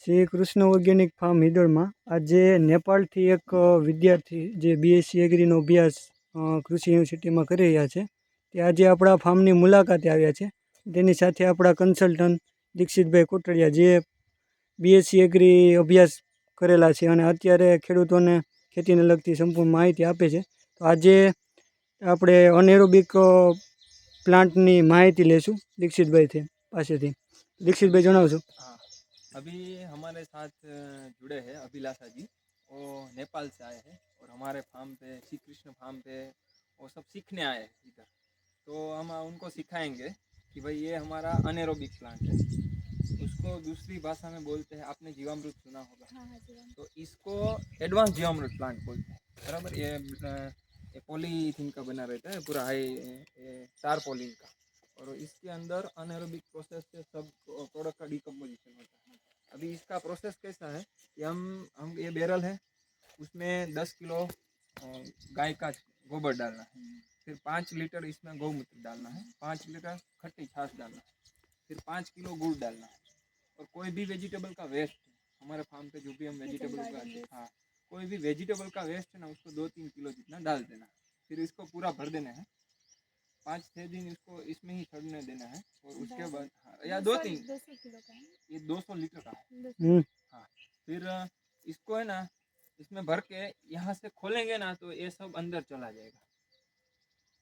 Shri Krishna organic farm હિદળમાં આજે નેપાળથી એક વિદ્યાર્થી જે બીએસસી એગ્રીનો અભ્યાસ કૃષિ યુનિવર્સિટીમાં કરી રહ્યા છે તે આજે આપણા ફાર્મની મુલાકાતે આવ્યા છે. તેની સાથે આપણા કન્સલ્ટન્ટ દીક્ષિતભાઈ કોટડિયા જે બીએસસી એગ્રી અભ્યાસ કરેલા છે અને અત્યારે ખેડૂતોને ખેતીને લગતી સંપૂર્ણ માહિતી આપે છે. તો આજે આપણે અનેરોબિક પ્લાન્ટની માહિતી લેશું દીક્ષિતભાઈ પાસેથી. દીક્ષિતભાઈ જણાવશો? हाँ, अभी हमारे साथ जुड़े हैं अभिलाषा जी। वो नेपाल से आए हैं और हमारे फार्म पे श्री कृष्ण फार्म पे वो सब सीखने आए हैं इधर। तो हम उनको सिखाएंगे कि भाई ये हमारा अनेरोबिक प्लांट है, उसको दूसरी भाषा में बोलते हैं, आपने जीवामृत सुना होगा। हाँ, तो इसको एडवांस जीवामृत प्लांट बोलते हैं, बराबर। ये पॉलीथीन का बना रहता है, पूरा हाई टारपोलिन का, और इसके अंदर अनएरोबिक प्रोसेस से सब प्रोडक्ट का डिकम्पोजिशन होता है। अभी इसका प्रोसेस कैसा है कि हम ये बैरल है, उसमें 10 किलो गाय का गोबर डालना है, फिर 5 लीटर इसमें गौमूत्र डालना है, 5 लीटर खट्टी छाछ डालना है, फिर 5 किलो गुड़ डालना है, और कोई भी वेजिटेबल का वेस्ट, हमारे फार्म पे जो भी हम वेजिटेबल का, हाँ, कोई भी वेजिटेबल का वेस्ट है ना, उसको 2-3 किलो जितना डाल देना है। फिर इसको पूरा भर देना है, 5-6 दिन इसको इसमें ही छड़ने देना है, और उसके बाद या 2-3 ये 200 लीटर का है। हाँ, फिर इसको है ना, इसमें भर के यहाँ से खोलेंगे ना तो ये सब अंदर चला जाएगा।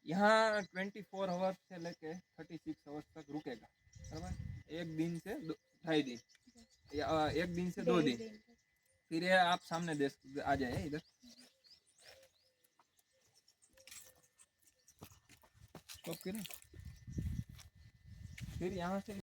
यहाँ 24 आवर्स से लेके 36 आवर्स तक रुकेगा, बराबर। एक दिन से 2.5 दिन या एक दिन से 2 दिन, फिर ये आप सामने देख आ जाए इधर। फिर यहाँ से